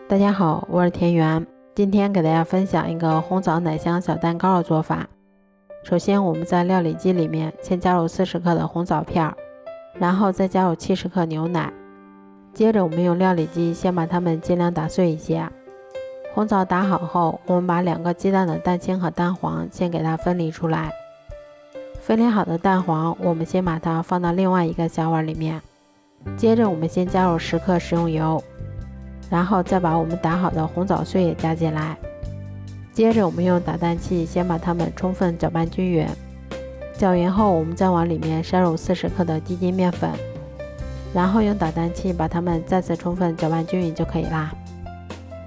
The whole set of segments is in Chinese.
大家好，我是田园，今天给大家分享一个红枣奶香小蛋糕的做法。首先我们在料理机里面先加入40克的红枣片，然后再加入70克牛奶，接着我们用料理机先把它们尽量打碎一些。红枣打好后，我们把2个鸡蛋的蛋清和蛋黄先给它分离出来。分离好的蛋黄，我们先把它放到另外一个小碗里面，接着我们先加入10克食用油，然后再把我们打好的红枣碎也加进来。接着我们用打蛋器先把它们充分搅拌均匀，搅匀后我们再往里面筛入40克的低筋面粉，然后用打蛋器把它们再次充分搅拌均匀就可以啦。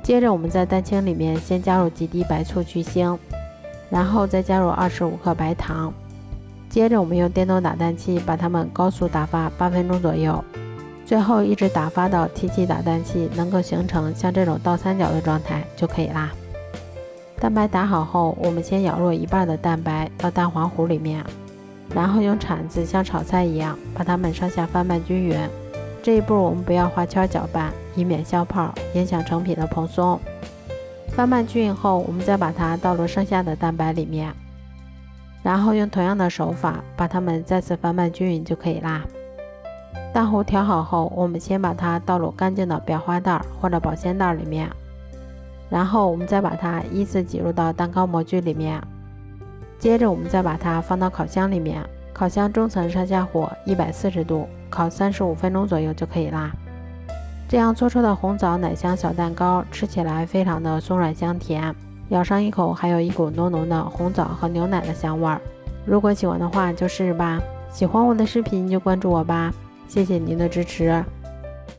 接着我们在蛋清里面先加入几滴白醋去腥，然后再加入25克白糖，接着我们用电动打蛋器把它们高速打发8分钟左右，最后一直打发到提起打蛋器能够形成像这种倒三角的状态就可以啦。蛋白打好后，我们先舀入一半的蛋白到蛋黄糊里面，然后用铲子像炒菜一样把它们上下翻拌均匀。这一步我们不要画圈搅拌，以免消泡影响成品的蓬松。翻拌均匀后，我们再把它倒入剩下的蛋白里面，然后用同样的手法把它们再次翻拌均匀就可以啦。蛋糊调好后，我们先把它倒入干净的裱花袋或者保鲜袋里面，然后我们再把它依次挤入到蛋糕模具里面，接着我们再把它放到烤箱里面，烤箱中层上下火140度，烤35分钟左右就可以啦。这样做出的红枣奶香小蛋糕吃起来非常的松软香甜，咬上一口还有一股浓浓的红枣和牛奶的香味儿。如果喜欢的话就试试吧，喜欢我的视频就关注我吧，谢谢您的支持。